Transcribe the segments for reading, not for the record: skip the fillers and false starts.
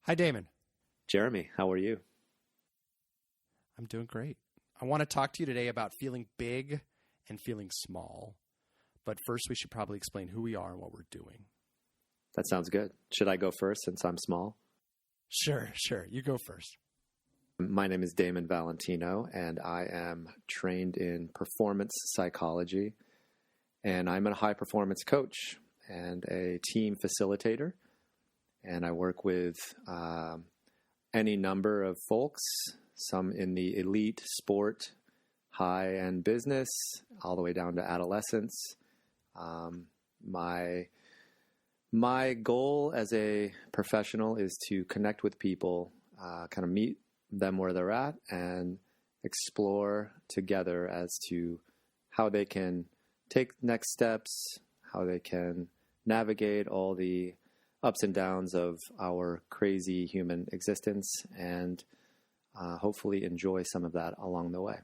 Hi, Damon. Jeremy, how are you? I'm doing great. I want to talk to you today about feeling big and feeling small. But first, we should probably explain who we are and what we're doing. That sounds good. Should I go first since I'm small? Sure. You go first. My name is Damon Valentino, and I am trained in performance psychology. And I'm a high-performance coach and a team facilitator. And I work with any number of folks, some in the elite sport, high-end business, all the way down to adolescence. My goal as a professional is to connect with people, kind of meet them where they're at, and explore together as to how they can take next steps, how they can navigate all the ups and downs of our crazy human existence, and hopefully enjoy some of that along the way.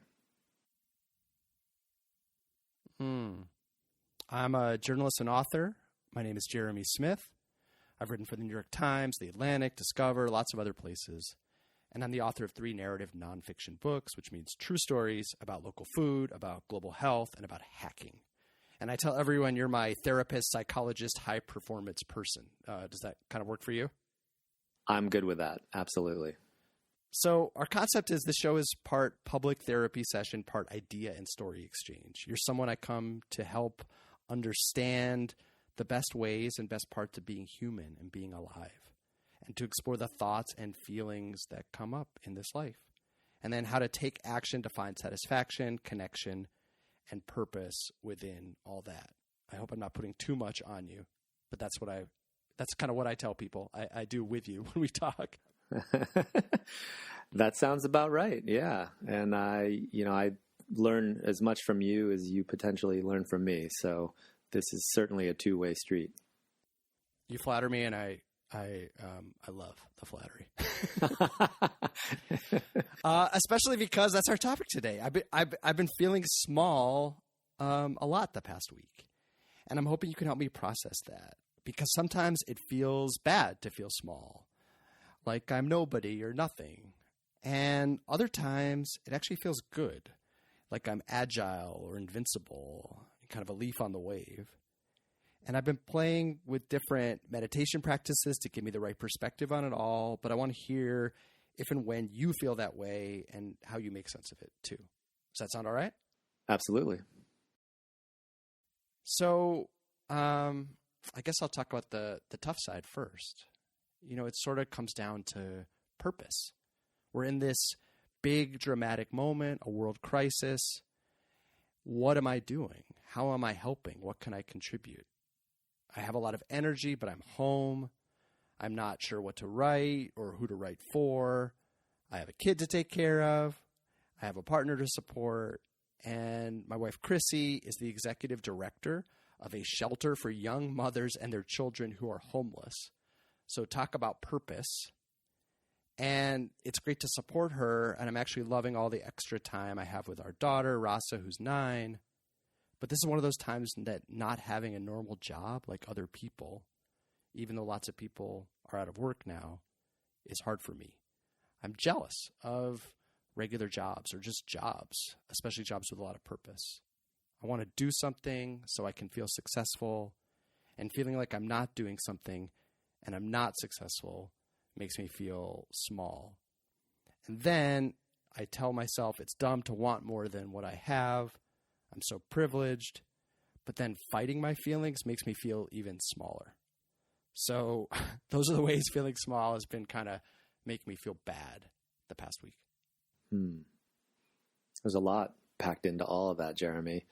I'm a journalist and author. My name is Jeremy Smith. I've written for the New York Times, The Atlantic, Discover, lots of other places. And I'm the author of 3 narrative nonfiction books, which means true stories about local food, about global health, and about hacking. And I tell everyone you're my therapist, psychologist, high-performance person. Does that kind of work for you? I'm good with that. Absolutely. So our concept is this show is part public therapy session, part idea and story exchange. You're someone I come to help understand the best ways and best parts of being human and being alive, and to explore the thoughts and feelings that come up in this life, and then how to take action to find satisfaction, connection, and purpose within all that. I hope I'm not putting too much on you, but that's kind of what I tell people I do with you when we talk. That sounds about right. Yeah. And I learn as much from you as you potentially learn from me. So this is certainly a two-way street. You flatter me, and I love the flattery. Especially because that's our topic today. I've been feeling small a lot the past week, and I'm hoping you can help me process that, because sometimes it feels bad to feel small, like I'm nobody or nothing, and other times it actually feels good, like I'm agile or invincible, kind of a leaf on the wave. And I've been playing with different meditation practices to give me the right perspective on it all. But I want to hear if and when you feel that way and how you make sense of it too. Does that sound all right? Absolutely. So I guess I'll talk about the tough side first. It sort of comes down to purpose. We're in this big dramatic moment, a world crisis. What am I doing? How am I helping? What can I contribute? I have a lot of energy, but I'm home. I'm not sure what to write or who to write for. I have a kid to take care of. I have a partner to support. And my wife, Chrissy, is the executive director of a shelter for young mothers and their children who are homeless. So talk about purpose. And it's great to support her. And I'm actually loving all the extra time I have with our daughter, Rasa, who's 9. But this is one of those times that not having a normal job like other people, even though lots of people are out of work now, is hard for me. I'm jealous of regular jobs or just jobs, especially jobs with a lot of purpose. I want to do something so I can feel successful, and feeling like I'm not doing something and I'm not successful makes me feel small. And then I tell myself it's dumb to want more than what I have. I'm so privileged, but then fighting my feelings makes me feel even smaller. So those are the ways feeling small has been kind of make me feel bad the past week. There's a lot packed into all of that, Jeremy.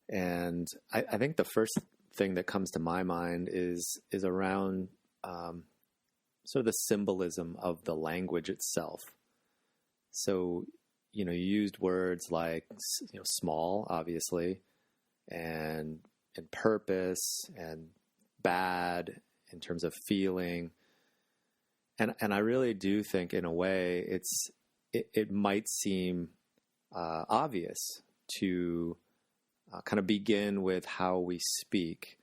And I think the first thing that comes to my mind is around sort of the symbolism of the language itself. So you used words like, small, obviously, and purpose, and bad in terms of feeling. And I really do think, in a way, it might seem obvious to kind of begin with how we speak,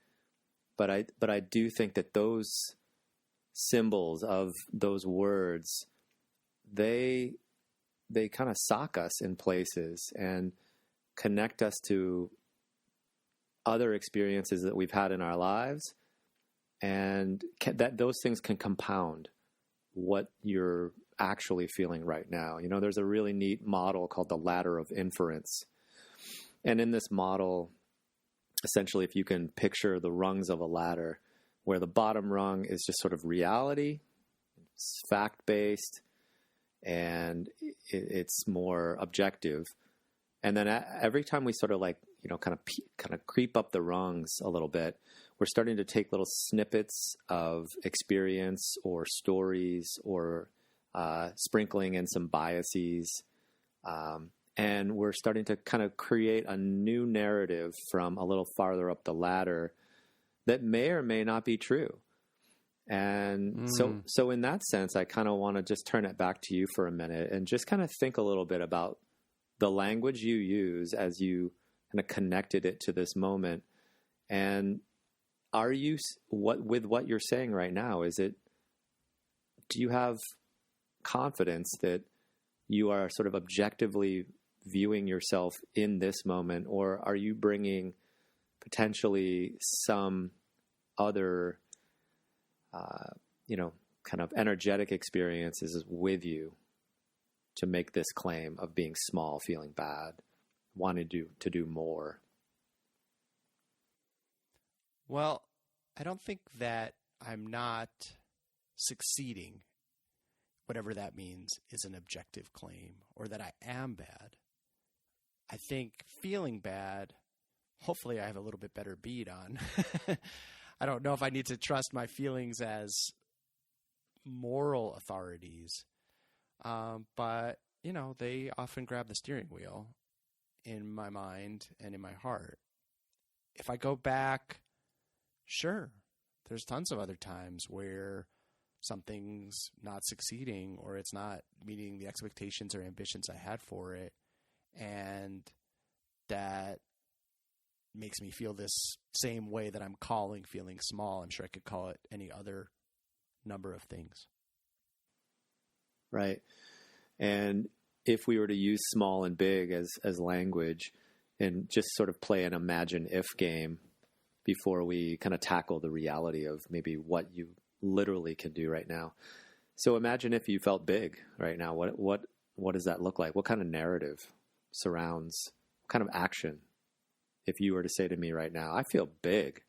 but I do think that those symbols, of those words, they kind of sock us in places and connect us to other experiences that we've had in our lives, and that those things can compound what you're actually feeling right now. You know, there's a really neat model called the ladder of inference. And in this model, essentially, if you can picture the rungs of a ladder, where the bottom rung is just sort of reality, it's fact-based, and it's more objective. And then every time we sort of like, you know, kind of creep up the rungs a little bit, we're starting to take little snippets of experience or stories or sprinkling in some biases. And we're starting to kind of create a new narrative from a little farther up the ladder that may or may not be true. And so in that sense, I kind of want to just turn it back to you for a minute and just kind of think a little bit about the language you use as you kind of connected it to this moment. And are you, with what you're saying right now, do you have confidence that you are sort of objectively viewing yourself in this moment, or are you bringing potentially some other, kind of energetic experiences with you to make this claim of being small, feeling bad, wanting to do more? Well, I don't think that I'm not succeeding, whatever that means, is an objective claim, or that I am bad. I think feeling bad, hopefully I have a little bit better bead on. I don't know if I need to trust my feelings as moral authorities, but, you know, they often grab the steering wheel in my mind and in my heart. If I go back, sure, there's tons of other times where something's not succeeding or it's not meeting the expectations or ambitions I had for it, and that makes me feel this same way that I'm calling feeling small. I'm sure I could call it any other number of things. Right. And if we were to use small and big as language and just sort of play an imagine if game before we kind of tackle the reality of maybe what you literally can do right now. So imagine if you felt big right now. What does that look like? What kind of narrative surrounds, what kind of action? If you were to say to me right now, I feel big,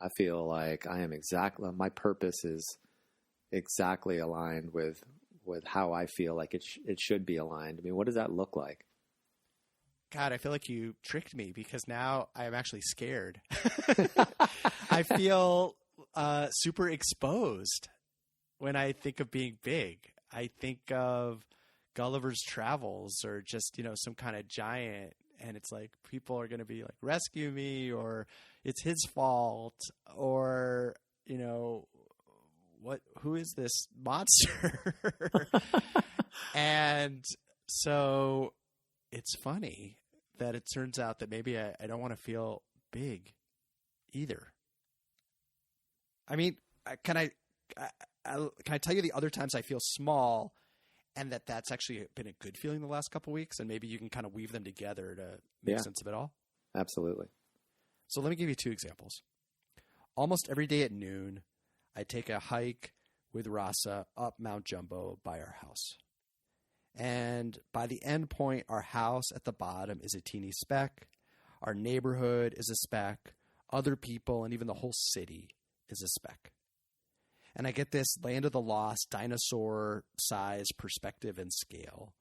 I feel like my purpose is exactly aligned with how I feel like it should be aligned. I mean, what does that look like? God, I feel like you tricked me, because now I am actually scared. I feel super exposed when I think of being big. I think of Gulliver's Travels, or just, some kind of giant, and it's like people are going to be like, rescue me, or it's his fault, or, who is this monster? And so it's funny that it turns out that maybe I don't want to feel big either. I mean, can I tell you the other times I feel small, and that's actually been a good feeling the last couple of weeks, and maybe you can kind of weave them together to make sense of it all? Absolutely. So let me give you 2 examples. Almost every day at noon, I take a hike with Rasa up Mount Jumbo by our house. And by the end point, our house at the bottom is a teeny speck. Our neighborhood is a speck. Other people and even the whole city is a speck. And I get this land of the lost dinosaur size perspective and scale,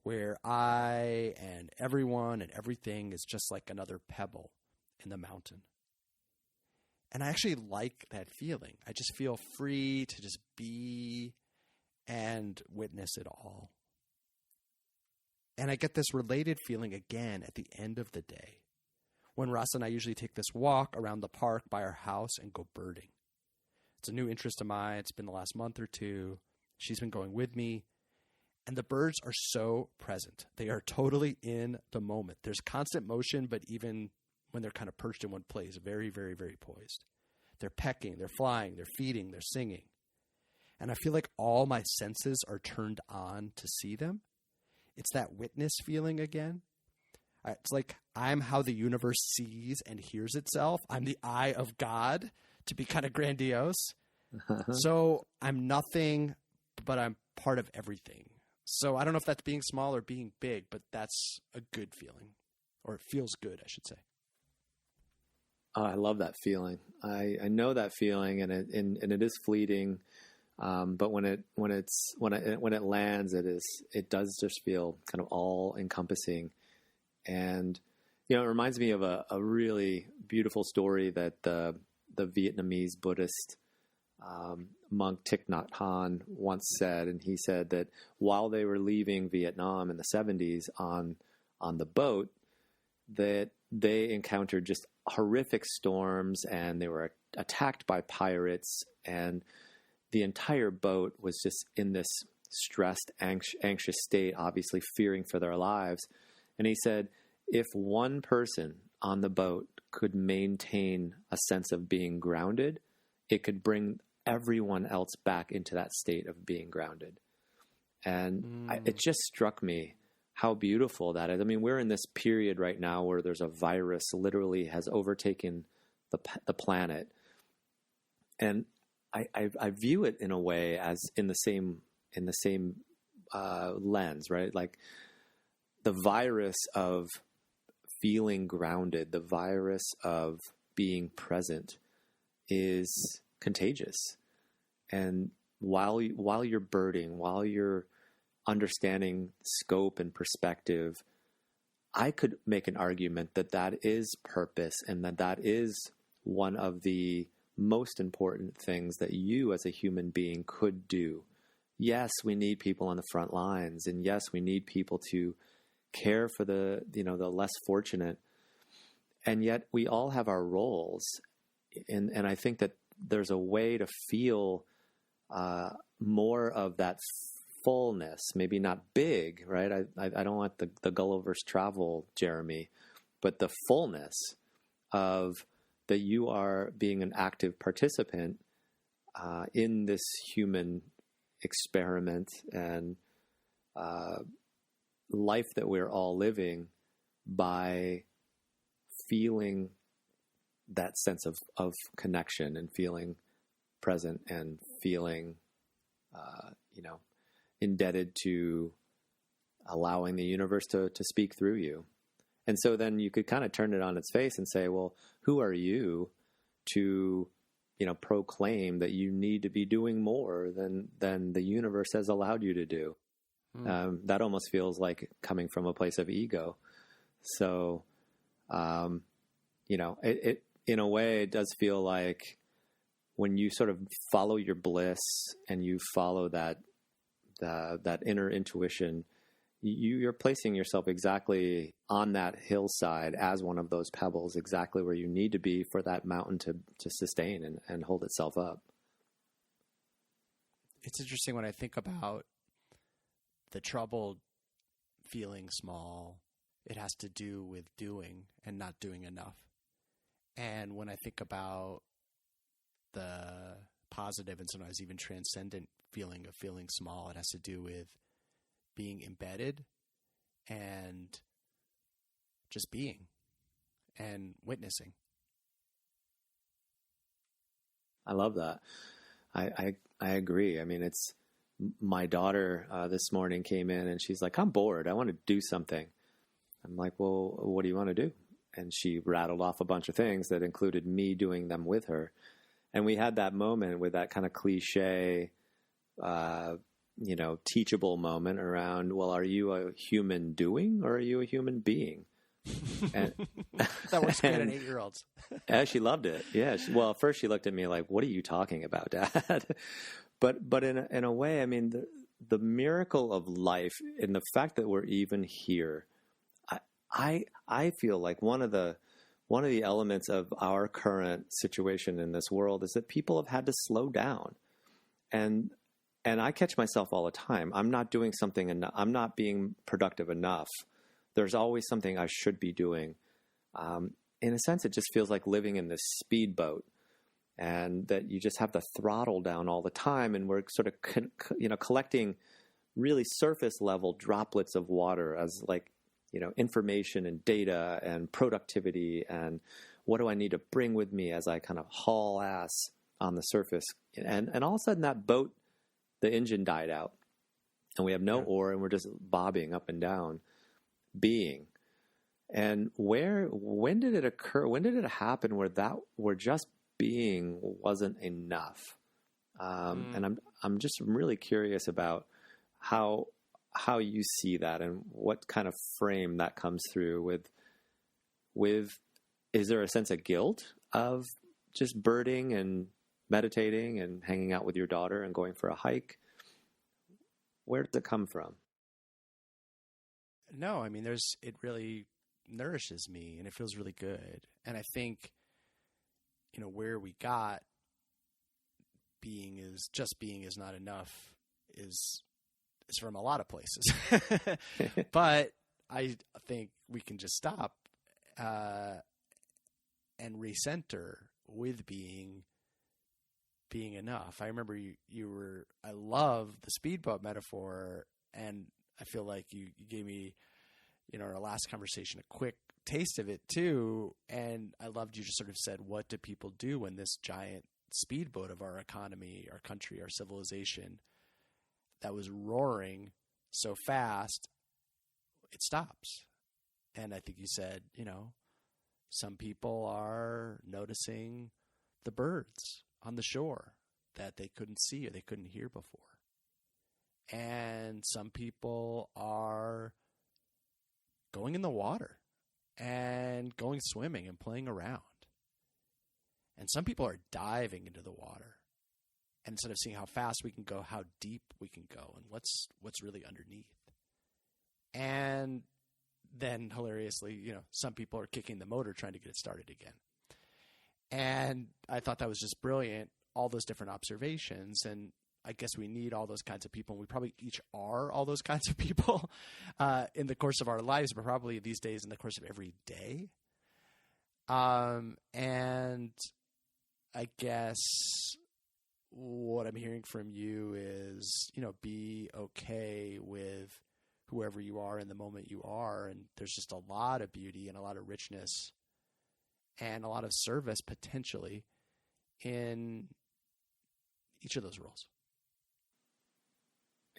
where I and everyone and everything is just like another pebble in the mountain. And I actually like that feeling. I just feel free to just be and witness it all. And I get this related feeling again at the end of the day, when Ross and I usually take this walk around the park by our house and go birding. It's a new interest of mine. It's been the last month or 2. She's been going with me. And the birds are so present. They are totally in the moment. There's constant motion, but even when they're kind of perched in one place, very, very, very poised. They're pecking, they're flying, they're feeding, they're singing. and I feel like all my senses are turned on to see them. It's that witness feeling again. It's like I'm how the universe sees and hears itself. I'm the eye of God, to be kind of grandiose. So I'm nothing, but I'm part of everything. So I don't know if that's being small or being big, but that's a good feeling, or it feels good, I should say. Oh, I love that feeling. I know that feeling, and it is fleeting. But when it lands, it does just feel kind of all encompassing. And, it reminds me of a really beautiful story that the Vietnamese Buddhist monk Thich Nhat Hanh once said. And he said that while they were leaving Vietnam in the 70s on the boat, that they encountered just horrific storms, and they were attacked by pirates, and the entire boat was just in this stressed, anxious state, obviously fearing for their lives. And he said, if one person on the boat could maintain a sense of being grounded, it could bring everyone else back into that state of being grounded. And it just struck me how beautiful that is. I mean, we're in this period right now where there's a virus literally has overtaken the planet. And I view it in a way as in the same lens, right? Like the virus of feeling grounded, the virus of being present is contagious. And while you're birding, while you're understanding scope and perspective, I could make an argument that is purpose, and that is one of the most important things that you as a human being could do. Yes, we need people on the front lines, and yes, we need people to care for the less fortunate. And yet we all have our roles. And I think that there's a way to feel more of that fullness, maybe not big, right? I don't want the Gulliver's Travel, Jeremy, but the fullness of that you are being an active participant in this human experiment and life that we're all living, by feeling that sense of connection and feeling present and feeling, indebted to allowing the universe to speak through you. And so then you could kind of turn it on its face and say, well, who are you to, proclaim that you need to be doing more than the universe has allowed you to do? That almost feels like coming from a place of ego. So, it in a way, it does feel like when you sort of follow your bliss and you follow that inner intuition, you're placing yourself exactly on that hillside as one of those pebbles, exactly where you need to be for that mountain to sustain and hold itself up. It's interesting when I think about the trouble feeling small, it has to do with doing and not doing enough. And when I think about the positive and sometimes even transcendent feeling of feeling small, it has to do with being embedded and just being and witnessing. I love that. I agree. I mean, it's my daughter this morning came in and she's like, I'm bored. I want to do something. I'm like, well, what do you want to do? And she rattled off a bunch of things that included me doing them with her. And we had that moment with that kind of cliche, teachable moment around, well, are you a human doing or are you a human being? And that works great on 8-year-olds. She loved it. Yeah. Well, at first she looked at me like, what are you talking about, Dad? But in a way, I mean, the miracle of life and the fact that we're even here, I feel like one of the elements of our current situation in this world is that people have had to slow down. And I catch myself all the time. I'm not doing something enough. I'm not being productive enough. There's always something I should be doing. In a sense, it just feels like living in this speedboat. and that you just have the throttle down all the time, and we're sort of collecting really surface level droplets of water as like, information and data and productivity, and what do I need to bring with me as I kind of haul ass on the surface. And all of a sudden that boat, the engine died out, and we have no oar, and we're just bobbing up and down, being. And when did it occur? When did it happen where just being wasn't enough? And I'm just really curious about how you see that, and what kind of frame that comes through with. Is there a sense of guilt of just birding and meditating and hanging out with your daughter and going for a hike? Where does it come from? No, I mean, it really nourishes me, and it feels really good. And I think, where we got being is not enough is from a lot of places. But I think we can just stop and recenter with being enough. I remember I love the speedboat metaphor, and I feel like you gave me, our last conversation, a quick taste of it too. And I loved you just sort of said, what do people do when this giant speedboat of our economy, our country, our civilization that was roaring so fast, it stops? And I think you said, some people are noticing the birds on the shore that they couldn't see or they couldn't hear before. And some people are going in the water and going swimming and playing around. And some people are diving into the water. And instead of seeing how fast we can go, how deep we can go, and what's really underneath. And then hilariously, some people are kicking the motor trying to get it started again. And I thought that was just brilliant, all those different observations. And I guess we need all those kinds of people. And we probably each are all those kinds of people in the course of our lives, but probably these days in the course of every day. And I guess what I'm hearing from you is, be okay with whoever you are in the moment you are. And there's just a lot of beauty and a lot of richness and a lot of service potentially in each of those roles.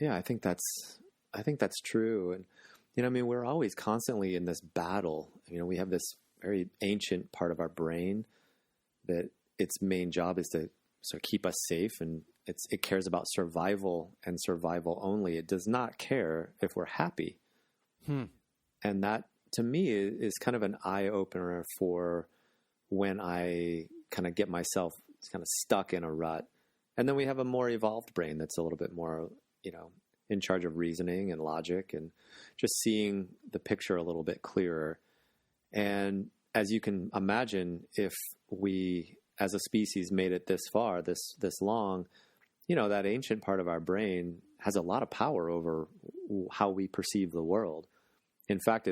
Yeah, I think that's true. And, we're always constantly in this battle. We have this very ancient part of our brain that its main job is to sort of keep us safe, and it cares about survival and survival only. It does not care if we're happy. And that, to me, is kind of an eye-opener for when I kind of get myself kind of stuck in a rut. And then we have a more evolved brain that's a little bit more, in charge of reasoning and logic and just seeing the picture a little bit clearer. And as you can imagine, if we as a species made it this far, this long, that ancient part of our brain has a lot of power over how we perceive the world. In fact,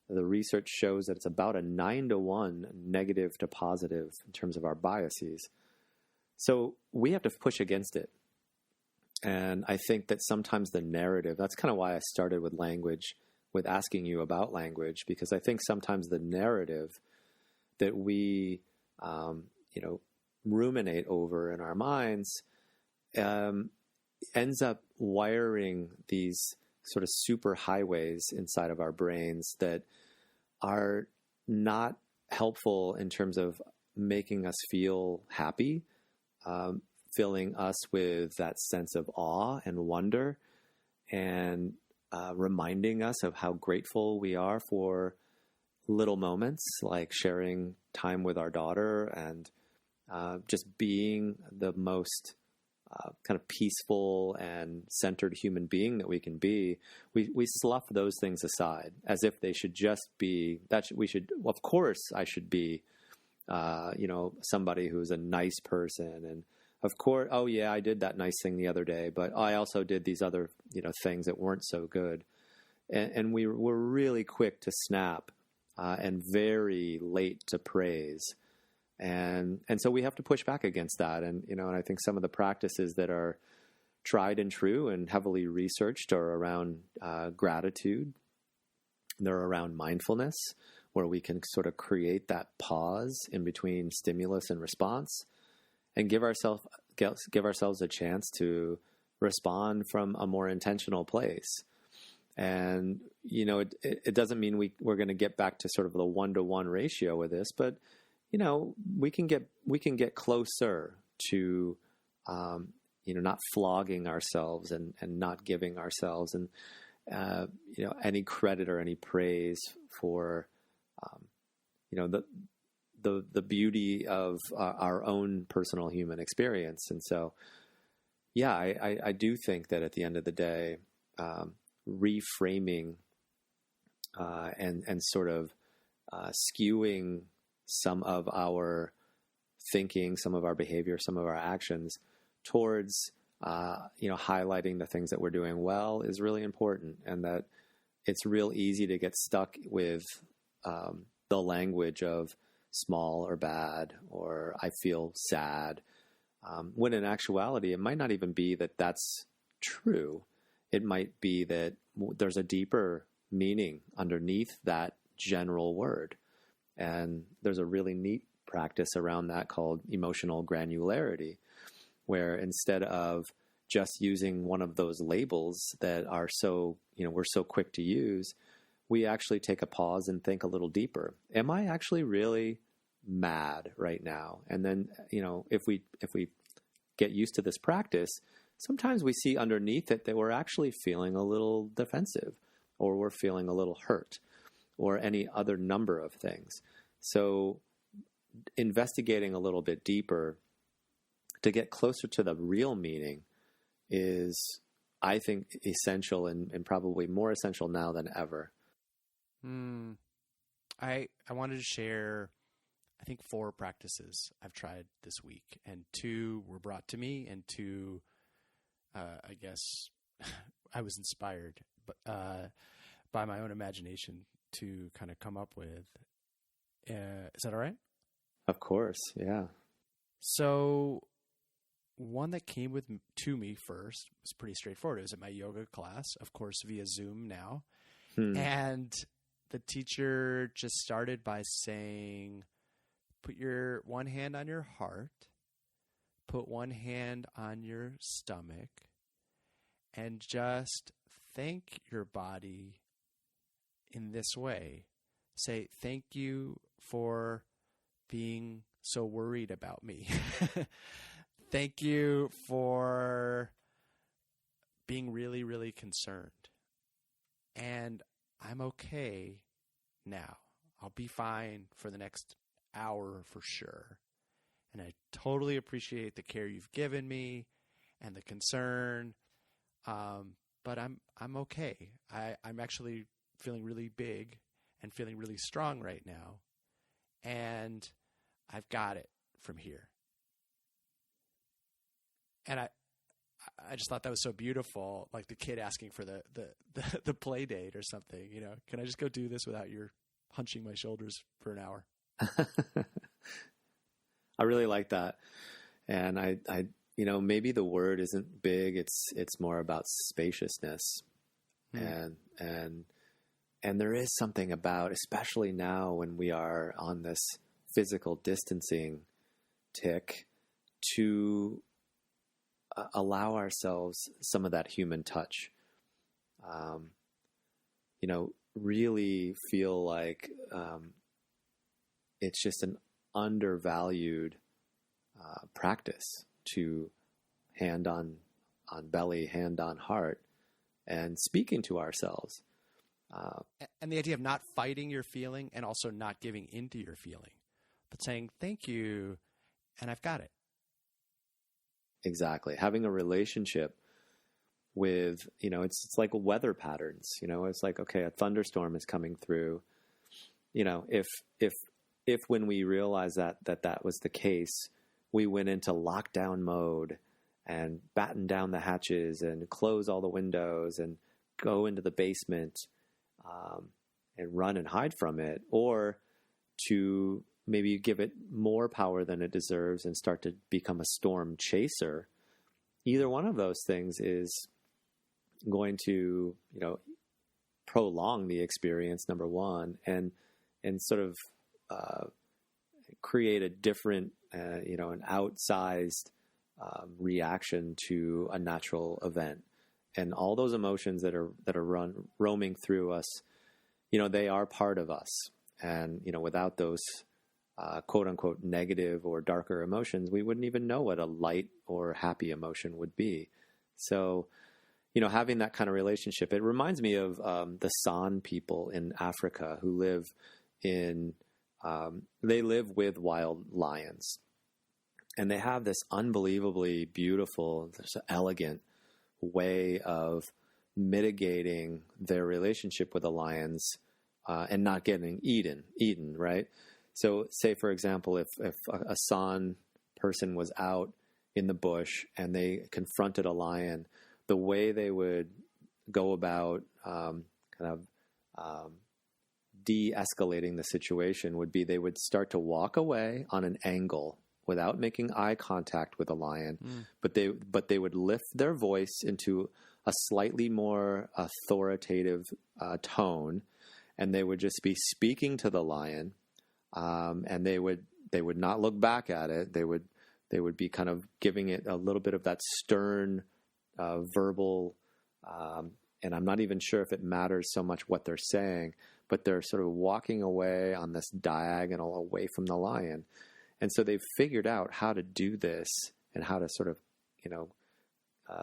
the research shows that it's about a 9-to-1 negative to positive in terms of our biases. So we have to push against it. And I think that sometimes the narrative, that's kind of why I started with language, with asking you about language, because I think sometimes the narrative that we, ruminate over in our minds ends up wiring these sort of super highways inside of our brains that are not helpful in terms of making us feel happy, filling us with that sense of awe and wonder, and reminding us of how grateful we are for little moments like sharing time with our daughter and just being the most kind of peaceful and centered human being that we can be. We slough those things aside as if they should just be of course I should be somebody who's a nice person, and of course, oh yeah, I did that nice thing the other day, but I also did these other things that weren't so good, and we were really quick to snap and very late to praise. And so we have to push back against that. And, and I think some of the practices that are tried and true and heavily researched are around gratitude. They're around mindfulness, where we can sort of create that pause in between stimulus and response and give ourselves a chance to respond from a more intentional place. And, it doesn't mean we're going to get back to sort of the 1-to-1 ratio with this, but, we can get closer to, not flogging ourselves and not giving ourselves and, any credit or any praise for, the beauty of our own personal human experience. And so, yeah, I do think that at the end of the day, reframing and sort of skewing some of our thinking, some of our behavior, some of our actions towards highlighting the things that we're doing well is really important, and that it's real easy to get stuck with the language of small or bad, or I feel sad, when in actuality it might not even be that that's true. It might be that there's a deeper meaning underneath that general word. And there's a really neat practice around that called emotional granularity, where instead of just using one of those labels that are so, we're so quick to use, we actually take a pause and think a little deeper. Am I actually really mad right now? And then, if we get used to this practice, sometimes we see underneath it that we're actually feeling a little defensive, or we're feeling a little hurt, or any other number of things. So investigating a little bit deeper to get closer to the real meaning is, I think, essential and probably more essential now than ever. I wanted to share, I think, 4 practices I've tried this week, and 2 were brought to me, and 2, I guess, I was inspired by my own imagination to kind of come up with. Is that all right? Of course, yeah. So one that came to me first was pretty straightforward. It was at my yoga class, of course, via Zoom now. And the teacher just started by saying, put your one hand on your heart, put one hand on your stomach, and just thank your body in this way. Say, thank you for being so worried about me. Thank you for being really, really concerned. And I'm okay now. I'll be fine for the next hour for sure. And I totally appreciate the care you've given me and the concern. But I'm okay. I'm actually feeling really big and feeling really strong right now. And I've got it from here. And I just thought that was so beautiful, like the kid asking for the play date or something. Can I just go do this without your hunching my shoulders for an hour? I really like that. And I maybe the word isn't big. It's more about spaciousness. And there is something about, especially now when we are on this physical distancing tick, to allow ourselves some of that human touch. Really feel like it's just an undervalued practice to hand on belly, hand on heart, and speaking to ourselves. And the idea of not fighting your feeling and also not giving into your feeling, but saying, thank you, and I've got it. Exactly. Having a relationship with, it's like weather patterns, it's like, okay, a thunderstorm is coming through. If when we realized that was the case, we went into lockdown mode and batten down the hatches and close all the windows and go into the basement, and run and hide from it, or to maybe you give it more power than it deserves and start to become a storm chaser. Either one of those things is going to, prolong the experience, number one, and sort of create a different, an outsized reaction to a natural event. And all those emotions that are roaming through us, they are part of us. And, without those quote unquote negative or darker emotions, we wouldn't even know what a light or happy emotion would be. So, having that kind of relationship, it reminds me of the San people in Africa who live they live with wild lions. And they have this unbelievably beautiful, elegant way of mitigating their relationship with the lions and not getting eaten, right? So say, for example, if a San person was out in the bush and they confronted a lion, the way they would go about de-escalating the situation would be they would start to walk away on an angle without making eye contact with a lion, but they would lift their voice into a slightly more authoritative tone, and they would just be speaking to the lion, and they would not look back at it. They would be kind of giving it a little bit of that stern verbal, and I'm not even sure if it matters so much what they're saying, but they're sort of walking away on this diagonal away from the lion. And so they've figured out how to do this and how to sort of,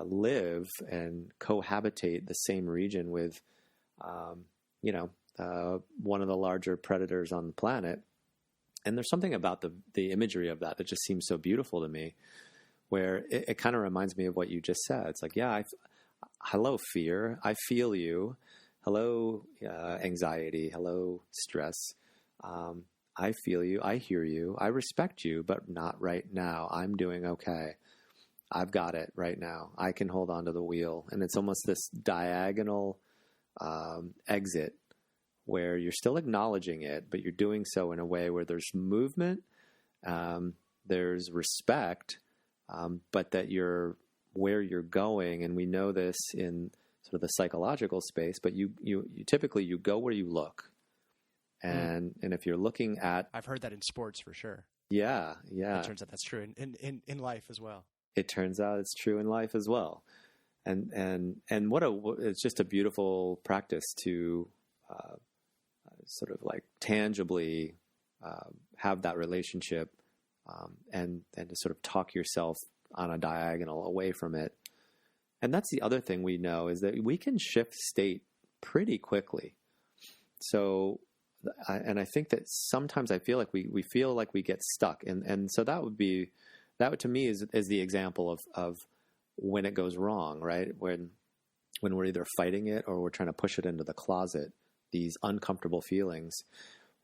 live and cohabitate the same region with, one of the larger predators on the planet. And there's something about the imagery of that just seems so beautiful to me, where it kind of reminds me of what you just said. It's like, hello, fear. I feel you. Hello, anxiety. Hello, stress. I feel you. I hear you. I respect you, but not right now. I'm doing okay. I've got it right now. I can hold on to the wheel. And it's almost this diagonal exit where you're still acknowledging it, but you're doing so in a way where there's movement, there's respect, but that you're where you're going. And we know this in sort of the psychological space, but you typically you go where you look. And if you're looking at... I've heard that in sports for sure. Yeah. It turns out that's true in life as well. It turns out it's true in life as well. And it's just a beautiful practice to sort of like tangibly have that relationship and to sort of talk yourself on a diagonal away from it. And that's the other thing we know, is that we can shift state pretty quickly. So... and I think that sometimes I feel like we feel like we get stuck. And so that would to me is the example of when it goes wrong, right? When we're either fighting it or we're trying to push it into the closet, these uncomfortable feelings.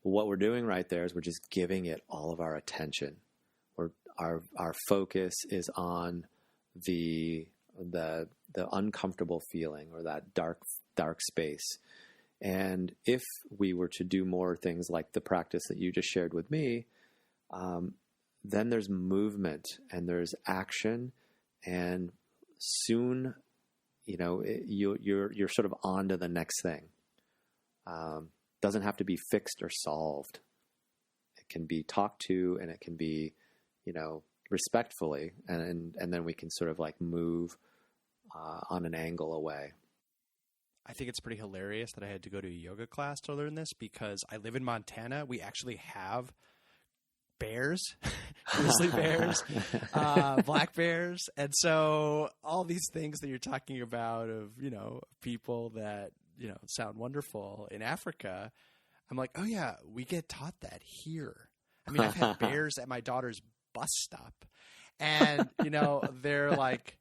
What we're doing right there is we're just giving it all of our attention. Our focus is on the uncomfortable feeling or that dark space. And if we were to do more things like the practice that you just shared with me, then there's movement and there's action, and soon, you're sort of on to the next thing. Doesn't have to be fixed or solved. It can be talked to, and it can be, respectfully, and then we can sort of like move on an angle away. I think it's pretty hilarious that I had to go to a yoga class to learn this, because I live in Montana. We actually have bears, grizzly bears, black bears. And so all these things that you're talking about of, people that, sound wonderful in Africa, I'm like, oh yeah, we get taught that here. I mean, I've had bears at my daughter's bus stop, and, they're like,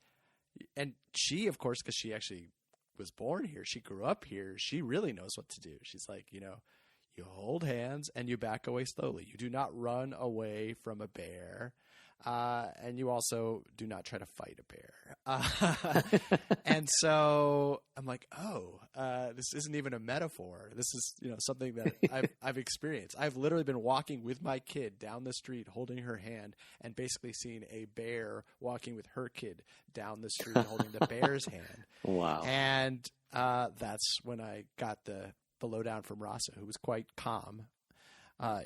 and she, of course, because she actually was born here, she grew up here, she really knows what to do. She's like, you hold hands and you back away slowly. You do not run away from a bear. And you also do not try to fight a bear. And so I'm like, this isn't even a metaphor. This is, something that I've experienced. I've literally been walking with my kid down the street, holding her hand, and basically seen a bear walking with her kid down the street, holding the bear's hand. Wow. And that's when I got the lowdown from Rasa, who was quite calm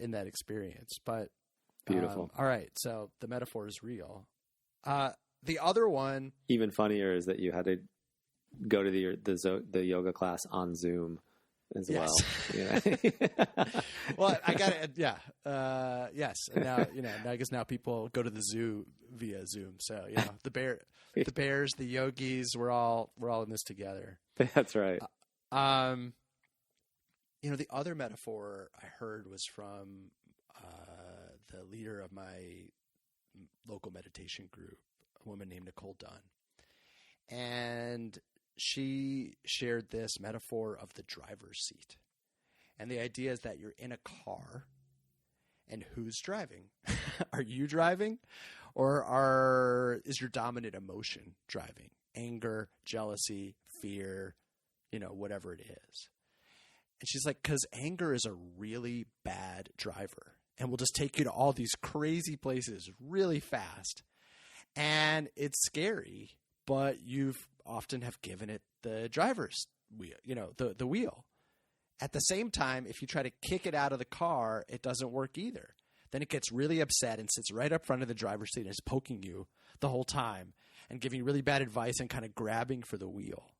in that experience. But beautiful. All right, so the metaphor is real. The other one, even funnier, is that you had to go to the yoga class on Zoom as yes. well. Yeah. Well, I got it. Yeah. Yes. And now, I guess now people go to the zoo via Zoom. So, the bears, the yogis, we're all in this together. That's right. The other metaphor I heard was from the leader of my local meditation group, a woman named Nicole Dunn. And she shared this metaphor of the driver's seat. And the idea is that you're in a car, and who's driving? Are you driving? Or is your dominant emotion driving? Anger, jealousy, fear, whatever it is. And she's like, because anger is a really bad driver and will just take you to all these crazy places really fast. And it's scary, but you've often have given it the driver's wheel, the wheel. At the same time, if you try to kick it out of the car, it doesn't work either. Then it gets really upset and sits right up front of the driver's seat and is poking you the whole time and giving you really bad advice and kind of grabbing for the wheel.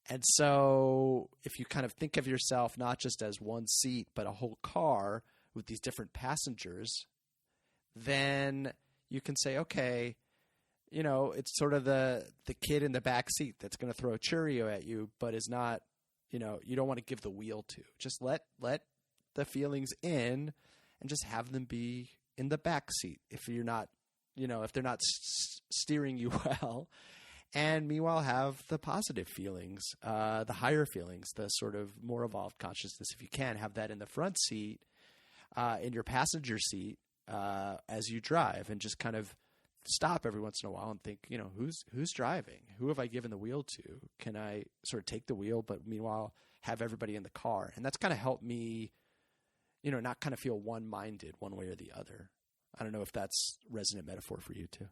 And so if you kind of think of yourself not just as one seat, but a whole car with these different passengers, then you can say, okay, it's sort of the kid in the back seat that's going to throw a Cheerio at you, but is not, you don't want to give the wheel to. Just let the feelings in and just have them be in the back seat if you're not, if they're not steering you well. And meanwhile, have the positive feelings, the higher feelings, the sort of more evolved consciousness. If you can, have that in the front seat, in your passenger seat, as you drive, and just kind of stop every once in a while and think, who's driving? Who have I given the wheel to? Can I sort of take the wheel, but meanwhile have everybody in the car? And that's kind of helped me, not kind of feel one-minded one way or the other. I don't know if that's resonant metaphor for you too.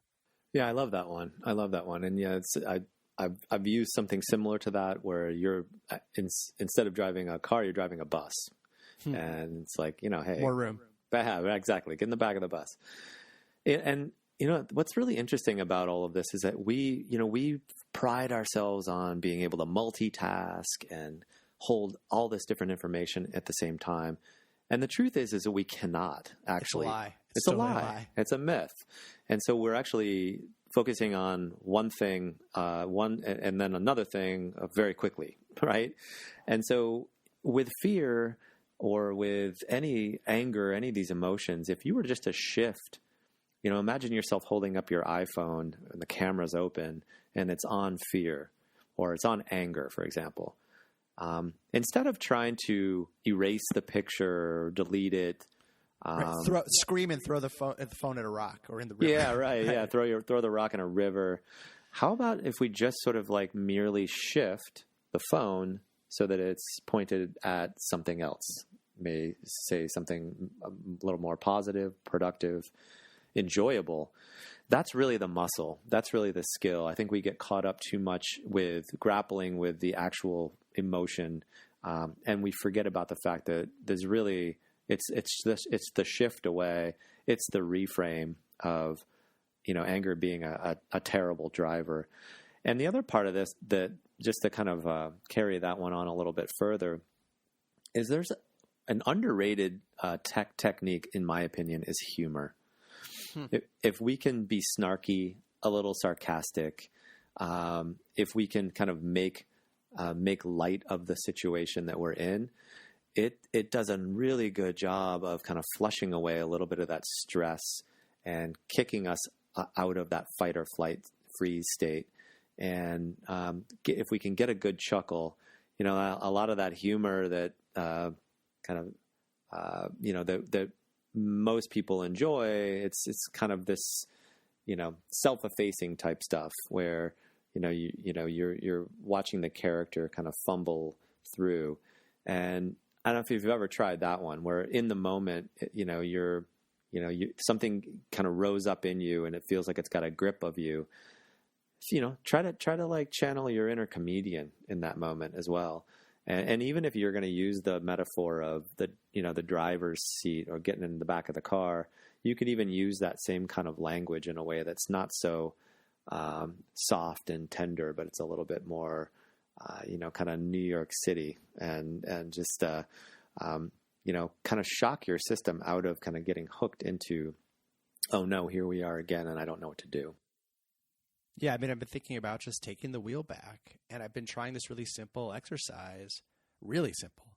Yeah, I love that one. And yeah, I've used something similar to that where you're instead of driving a car, you're driving a bus, and it's like, hey, more room. Exactly. Get in the back of the bus. And what's really interesting about all of this is that we pride ourselves on being able to multitask and hold all this different information at the same time. And the truth is that we cannot actually. It's a lie. It's a lie. It's a myth. And so we're actually focusing on one thing, and then another thing very quickly, right? And so with fear or with any anger, any of these emotions, if you were just to shift, imagine yourself holding up your iPhone and the camera's open and it's on fear or it's on anger, for example. Instead of trying to erase the picture or delete it, scream and throw the phone at a rock or in the river. Yeah, right. Yeah, throw the rock in a river. How about if we just sort of like merely shift the phone so that it's pointed at something else? May say something a little more positive, productive, enjoyable. That's really the muscle. That's really the skill. I think we get caught up too much with grappling with the actual emotion, and we forget about the fact that there's really it's the shift away. It's the reframe of anger being a terrible driver. And the other part of this, that just to kind of carry that one on a little bit further, is there's an underrated technique, in my opinion, is humor. If we can be snarky, a little sarcastic, if we can kind of make light of the situation that we're in, it does a really good job of kind of flushing away a little bit of that stress and kicking us out of that fight or flight freeze state. And if we can get a good chuckle, a lot of that humor that that most people enjoy, it's kind of this self-effacing type stuff where, you're watching the character kind of fumble through. And I don't know if you've ever tried that one where in the moment, something kind of rose up in you and it feels like it's got a grip of you. Try to like channel your inner comedian in that moment as well. And even if you're going to use the metaphor of the driver's seat or getting in the back of the car, you could even use that same kind of language in a way that's not so soft and tender, but it's a little bit more, kind of New York City and just, kind of shock your system out of kind of getting hooked into, oh no, here we are again, and I don't know what to do. Yeah, I've been thinking about just taking the wheel back, and I've been trying this really simple exercise, really simple,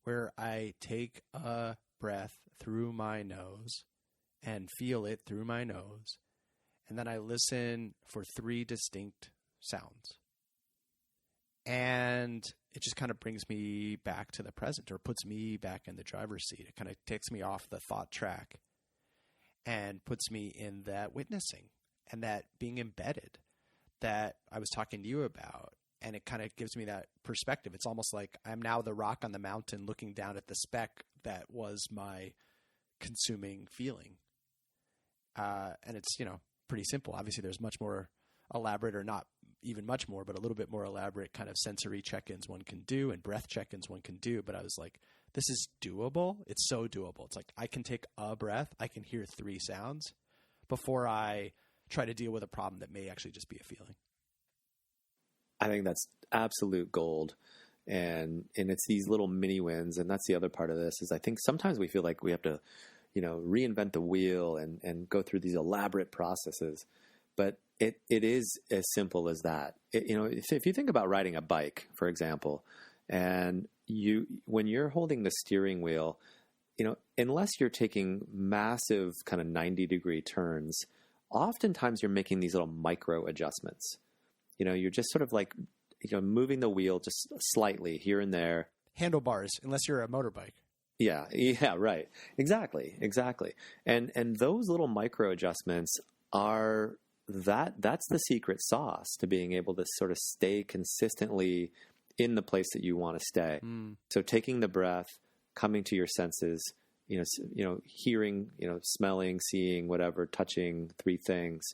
where I take a breath through my nose and feel it through my nose, and then I listen for 3 distinct sounds. And it just kind of brings me back to the present, or puts me back in the driver's seat. It kind of takes me off the thought track and puts me in that witnessing and that being embedded that I was talking to you about. And it kind of gives me that perspective. It's almost like I'm now the rock on the mountain looking down at the speck that was my consuming feeling. And it's, pretty simple. Obviously, there's much more elaborate, or not even much more, but a little bit more elaborate kind of sensory check-ins one can do and breath check-ins one can do. But I was like, this is doable. It's so doable. It's like I can take a breath. I can hear 3 sounds before I try to deal with a problem that may actually just be a feeling. I think that's absolute gold. And it's these little mini wins. And that's the other part of this is I think sometimes we feel like we have to, reinvent the wheel and go through these elaborate processes. But it is as simple as that. If you think about riding a bike, for example, and when you're holding the steering wheel, unless you're taking massive kind of 90-degree turns, oftentimes you're making these little micro adjustments. You're just sort of like, moving the wheel just slightly here and there. Handlebars, unless you're a motorbike. Yeah, right. Exactly. And those little micro adjustments are that's the secret sauce to being able to sort of stay consistently in the place that you want to stay. So taking the breath, coming to your senses, hearing, smelling, seeing, whatever, touching, 3 things.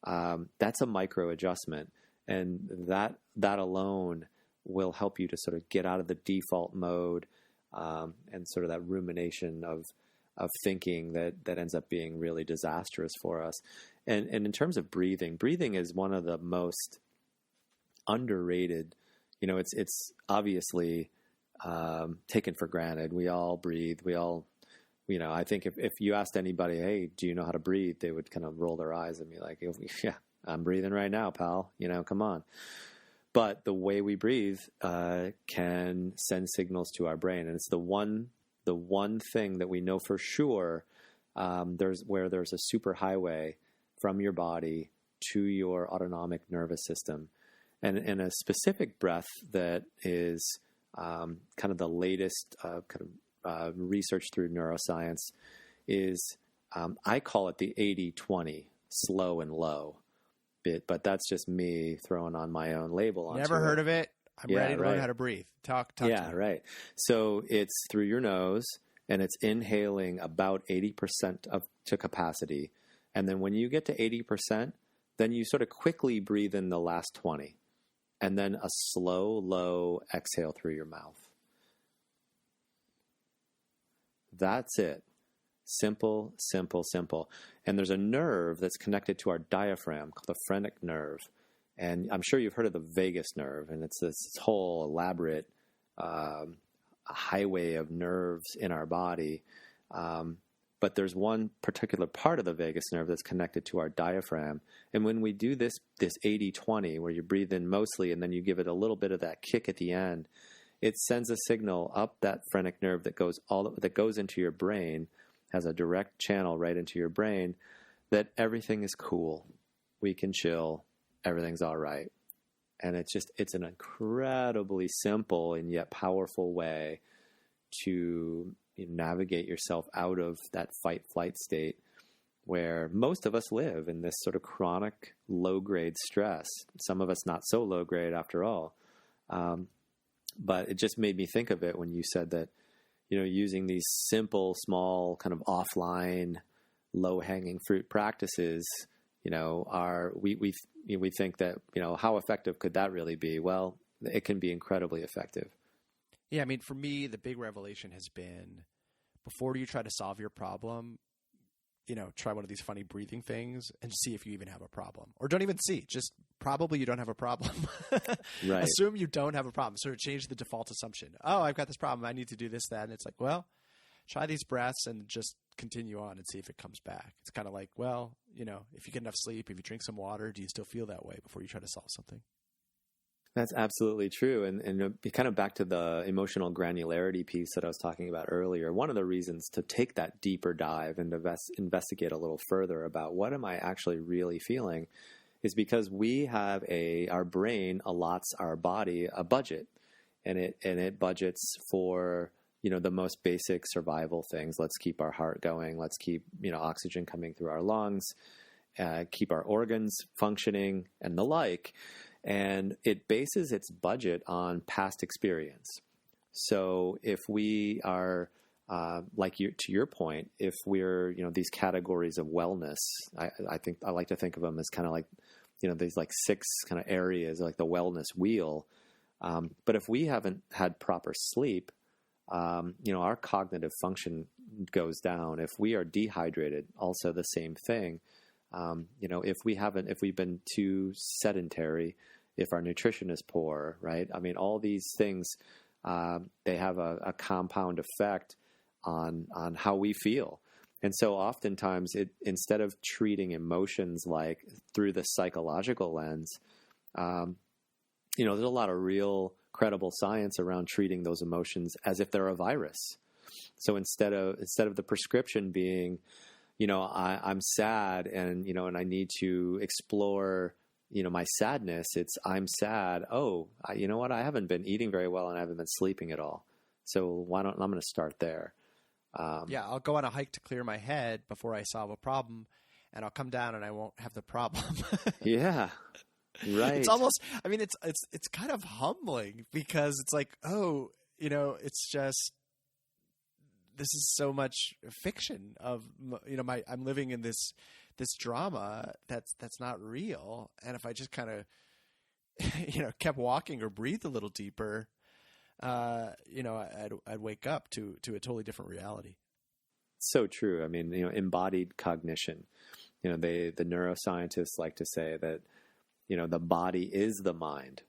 That's a micro adjustment. And that alone will help you to sort of get out of the default mode, and sort of that rumination of thinking that ends up being really disastrous for us. And in terms of breathing is one of the most underrated. It's obviously taken for granted. We all breathe. We all, I think if you asked anybody, hey, do you know how to breathe? They would kind of roll their eyes and be like, yeah, I'm breathing right now, pal. Come on. But the way we breathe can send signals to our brain, and it's the one thing that we know for sure. There's a superhighway from your body to your autonomic nervous system, and a specific breath that is kind of the latest research through neuroscience is I call it the 80-20, slow and low. But that's just me throwing on my own label onto Never heard of it. I'm ready to learn how to breathe. Talk to me. Yeah, right. So it's through your nose, and it's inhaling about 80% to capacity. And then when you get to 80%, then you sort of quickly breathe in the last 20. And then a slow, low exhale through your mouth. That's it. Simple, simple, simple. And there's a nerve that's connected to our diaphragm called the phrenic nerve. And I'm sure you've heard of the vagus nerve. And it's this whole elaborate highway of nerves in our body. But there's one particular part of the vagus nerve that's connected to our diaphragm. And when we do this 80-20, where you breathe in mostly and then you give it a little bit of that kick at the end, it sends a signal up that phrenic nerve that goes into your brain, has a direct channel right into your brain, that everything is cool. We can chill. Everything's all right. And it's an incredibly simple and yet powerful way to navigate yourself out of that fight-flight state. where most of us live in this sort of chronic low-grade stress. Some of us not so low-grade after all. But it just made me think of it when you said that, using these simple, small, kind of offline, low-hanging fruit practices, we think that, how effective could that really be? Well, it can be incredibly effective. Yeah, I mean, for me, the big revelation has been, before you try to solve your problem, try one of these funny breathing things and see if you even have a problem. Or don't even see. Just probably you don't have a problem. Right. Assume you don't have a problem. Sort of change the default assumption. Oh, I've got this problem. I need to do this, that. And it's like, well, try these breaths and just continue on and see if it comes back. It's kind of like, well, if you get enough sleep, if you drink some water, do you still feel that way before you try to solve something? That's absolutely true. And kind of back to the emotional granularity piece that I was talking about earlier, one of the reasons to take that deeper dive and investigate a little further about what am I actually really feeling is because we have our brain allots our body a budget, and it budgets for, the most basic survival things. Let's keep our heart going. Let's keep, oxygen coming through our lungs, keep our organs functioning and the like. And it bases its budget on past experience. So if we are, to your point, if we're, these categories of wellness, I think I like to think of them as kind of like, these like 6 kind of areas, like the wellness wheel. But if we haven't had proper sleep, our cognitive function goes down. If we are dehydrated, also the same thing. If we've been too sedentary, if our nutrition is poor, right? I mean, all these things, they have a compound effect on how we feel. And so oftentimes instead of treating emotions like through the psychological lens, there's a lot of real credible science around treating those emotions as if they're a virus. So instead of the prescription being, I'm sad and I need to explore, my sadness, it's I'm sad. Oh, you know what? I haven't been eating very well and I haven't been sleeping at all. So I'm going to start there. I'll go on a hike to clear my head before I solve a problem, and I'll come down and I won't have the problem. Yeah. Right. It's almost, I mean, it's kind of humbling because it's like, oh, it's just, this is so much fiction of, I'm living in this drama that's not real. And if I just kind of, kept walking or breathed a little deeper, I'd wake up to a totally different reality. So true. I mean, embodied cognition, the neuroscientists like to say that, the body is the mind.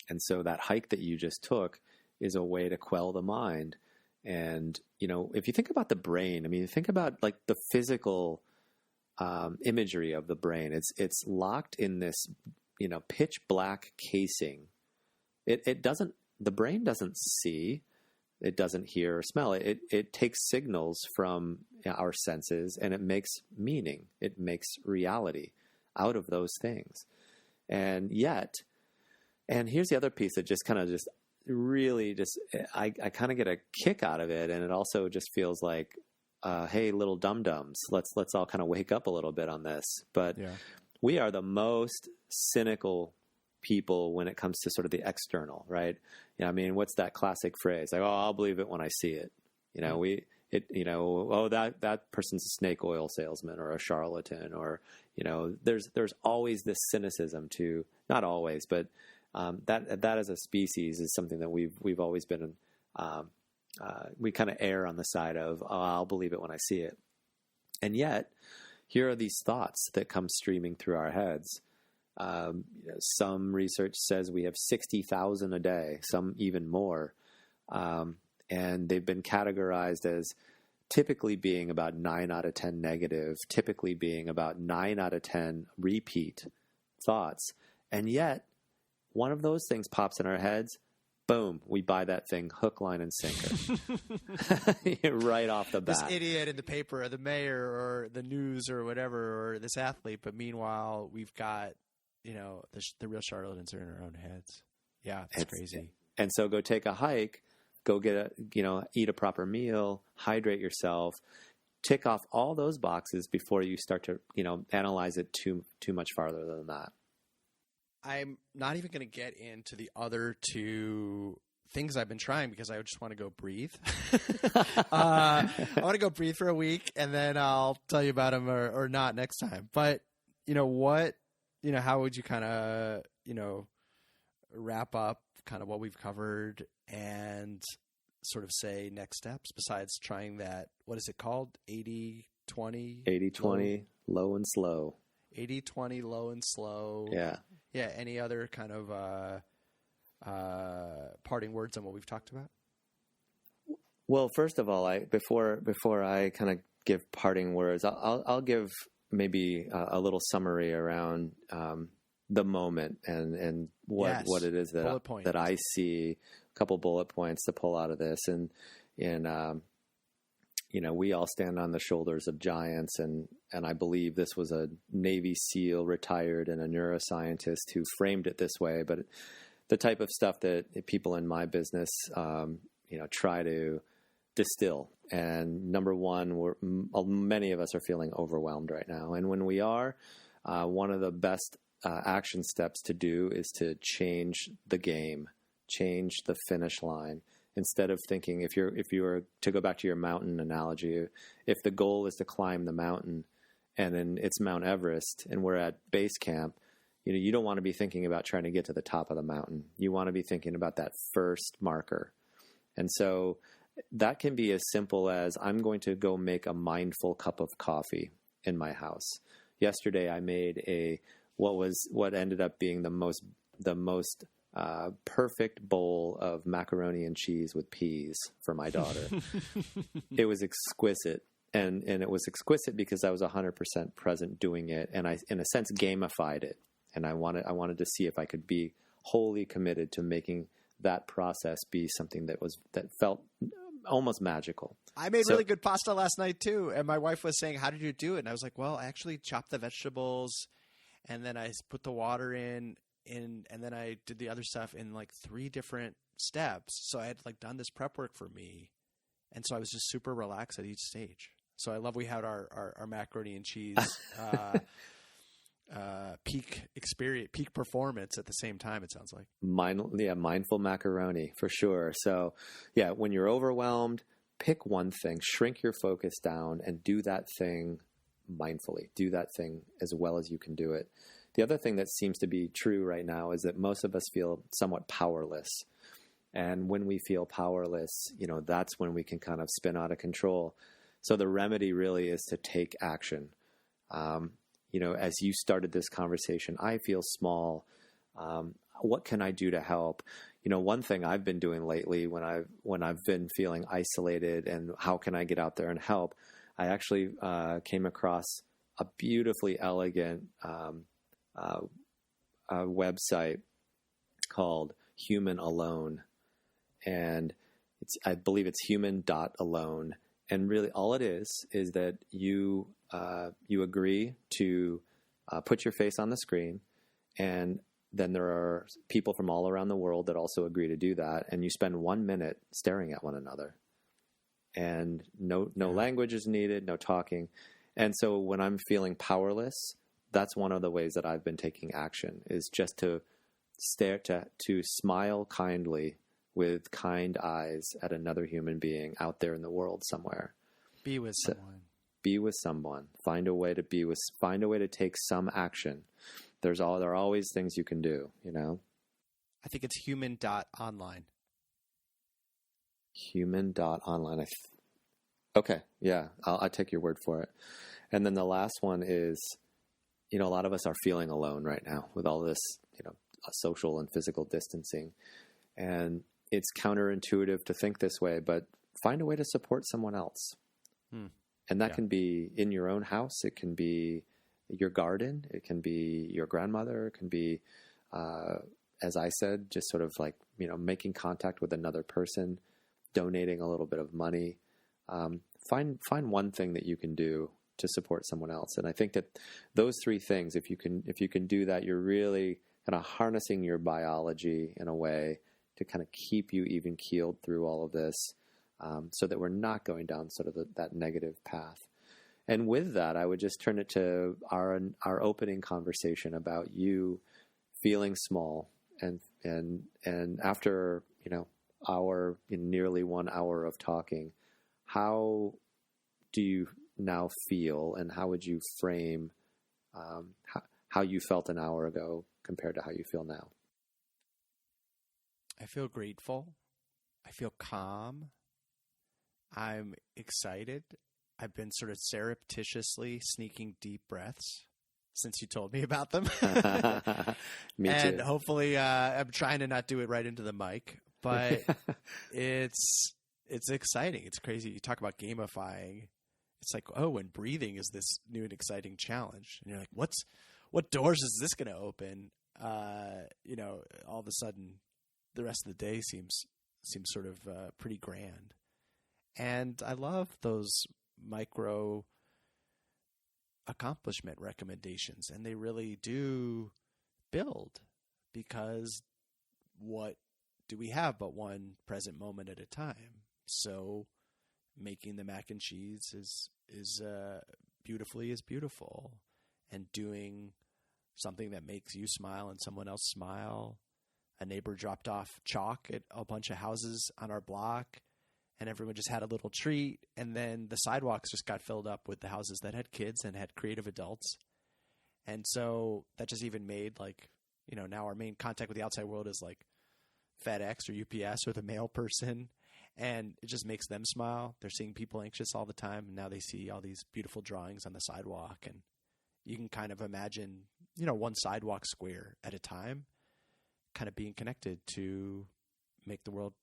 And so that hike that you just took is a way to quell the mind. And, if you think about the brain, I mean, think about like the physical imagery of the brain. It's locked in this, pitch black casing. The brain doesn't see, it doesn't hear or smell. It takes signals from our senses and it makes meaning. It makes reality out of those things. And here's the other piece that just kind of really I kind of get a kick out of it. And it also just feels like, hey, little dum-dums, let's all kind of wake up a little bit on this. But we are the most cynical people when it comes to sort of the external, right? I mean, what's that classic phrase? Like, oh, I'll believe it when I see it. That person's a snake oil salesman or a charlatan, or, there's always this cynicism to, not always, but that as a species is something that we've always been, we kind of err on the side of, oh, I'll believe it when I see it. And yet, here are these thoughts that come streaming through our heads. Some research says we have 60,000 a day, some even more. And they've been categorized as typically being about 9 out of 10 negative, typically being about 9 out of 10 repeat thoughts. And yet, one of those things pops in our heads, boom, we buy that thing hook, line, and sinker. Right off the bat. This idiot in the paper or the mayor or the news or whatever, or this athlete, but meanwhile, we've got, the real charlatans are in our own heads. Yeah, it's crazy. And so go take a hike, go eat a proper meal, hydrate yourself, tick off all those boxes before you start to, analyze it too much farther than that. I'm not even going to get into the other two things I've been trying because I just want to go breathe. I want to go breathe for a week, and then I'll tell you about them or not next time. But how would you kind of, wrap up kind of what we've covered and sort of say next steps besides trying that, what is it called? 80-20? 80-20, low and slow. 80-20, low and slow. Yeah. Yeah. Any other kind of parting words on what we've talked about? Well, first of all, before I kind of give parting words, I'll give maybe a little summary around the moment and what it is that I see. A couple bullet points to pull out of this, and we all stand on the shoulders of giants, and I believe this was a Navy SEAL retired and a neuroscientist who framed it this way, but the type of stuff that people in my business, try to distill. And number one, many of us are feeling overwhelmed right now. And when we are, one of the best action steps to do is to change the game, change the finish line. Instead of thinking, if you were to go back to your mountain analogy, if the goal is to climb the mountain and then it's Mount Everest and we're at base camp, you don't want to be thinking about trying to get to the top of the mountain. You want to be thinking about that first marker. And so that can be as simple as, I'm going to go make a mindful cup of coffee in my house. Yesterday I made what ended up being the most perfect bowl of macaroni and cheese with peas for my daughter. It was exquisite. And it was exquisite because I was 100% present doing it. And I, in a sense, gamified it. And I wanted to see if I could be wholly committed to making that process be something that felt almost magical. I made really good pasta last night too. And my wife was saying, how did you do it? And I was like, well, I actually chopped the vegetables and then I put the water in, and then I did the other stuff in like 3 different steps. So I had done this prep work for me. And so I was just super relaxed at each stage. So I love we had our macaroni and cheese peak experience, peak performance at the same time, it sounds like. Mindful macaroni for sure. So yeah, when you're overwhelmed, pick one thing, shrink your focus down and do that thing mindfully. Do that thing as well as you can do it. The other thing that seems to be true right now is that most of us feel somewhat powerless. And when we feel powerless, that's when we can kind of spin out of control. So the remedy really is to take action. As you started this conversation, I feel small. What can I do to help? One thing I've been doing lately when I've been feeling isolated and how can I get out there and help, I actually came across a beautifully elegant website called Human.Online. And I believe it's Human.Alone. And really all it is that you agree to put your face on the screen, and then there are people from all around the world that also agree to do that, and you spend 1 minute staring at one another. And no language is needed, no talking. And so when I'm feeling powerless, that's one of the ways that I've been taking action, is just to stare, to smile kindly with kind eyes at another human being out there in the world somewhere. Be with someone. Be with someone. Find a way to take some action. There are always things you can do, I think it's Human.Online. Human.Online. Okay. Yeah. I'll take your word for it. And then the last one is, a lot of us are feeling alone right now with all this, social and physical distancing. And it's counterintuitive to think this way, but find a way to support someone else. And that can be in your own house. It can be your garden. It can be your grandmother. It can be, as I said, just sort of making contact with another person, donating a little bit of money. Find one thing that you can do to support someone else. And I think that those 3 things, if you can do that, you're really kind of harnessing your biology in a way to kind of keep you even keeled through all of this, so that we're not going down sort of that negative path. And with that, I would just turn it to our opening conversation about you feeling small, and after nearly 1 hour of talking, how do you now feel, and how would you frame how you felt an hour ago compared to how you feel now? I feel grateful. I feel calm. I'm excited. I've been sort of surreptitiously sneaking deep breaths since you told me about them. Me too. And hopefully I'm trying to not do it right into the mic, but it's exciting. It's crazy. You talk about gamifying. It's like, oh, and breathing is this new and exciting challenge. And you're like, what doors is this going to open? All of a sudden the rest of the day seems sort of pretty grand. And I love those micro accomplishment recommendations, and they really do build, because what do we have but one present moment at a time? So making the mac and cheese is beautiful, and doing something that makes you smile and someone else smile. A neighbor dropped off chalk at a bunch of houses on our block, and everyone just had a little treat. And then the sidewalks just got filled up with the houses that had kids and had creative adults. And so that just even made now our main contact with the outside world is like FedEx or UPS or the mail person. And it just makes them smile. They're seeing people anxious all the time. And now they see all these beautiful drawings on the sidewalk. And you can kind of imagine, one sidewalk square at a time, kind of being connected to make the world,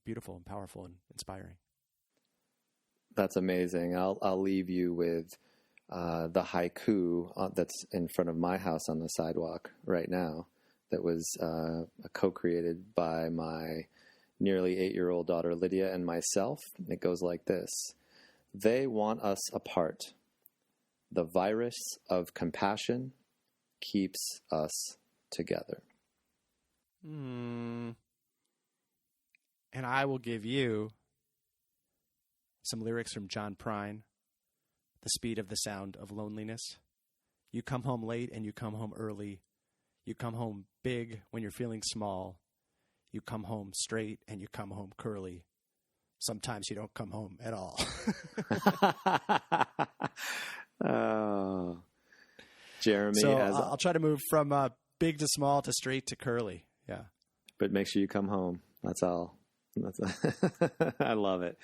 beautiful and powerful and inspiring. That's amazing. I'll leave you with the haiku that's in front of my house on the sidewalk right now. That was co-created by my nearly 8-year-old daughter Lydia and myself. It goes like this: They want us apart. The virus of compassion keeps us together. And I will give you some lyrics from John Prine, The Speed of the Sound of Loneliness. You come home late and you come home early. You come home big when you're feeling small. You come home straight and you come home curly. Sometimes you don't come home at all. Oh, Jeremy. So I'll try to move from big to small to straight to curly. Yeah. But make sure you come home. That's all. I love it.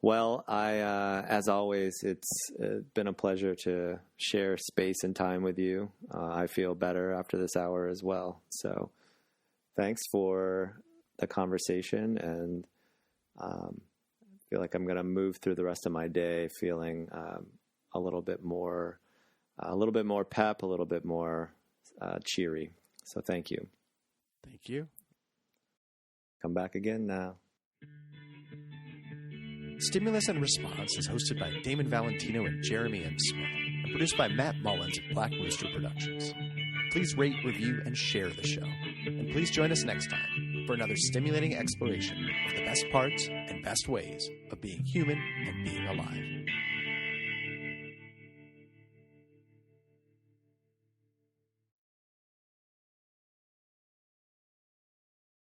Well, as always, it's been a pleasure to share space and time with you. I feel better after this hour as well. So thanks for the conversation, and I feel like I'm going to move through the rest of my day feeling a little bit more pep, a little bit more cheery. So thank you. Thank you. Come back again now. Stimulus and Response is hosted by Damon Valentino and Jeremy M. Smith, and produced by Matt Mullins of Black Rooster Productions. Please rate, review, and share the show. And please join us next time for another stimulating exploration of the best parts and best ways of being human and being alive.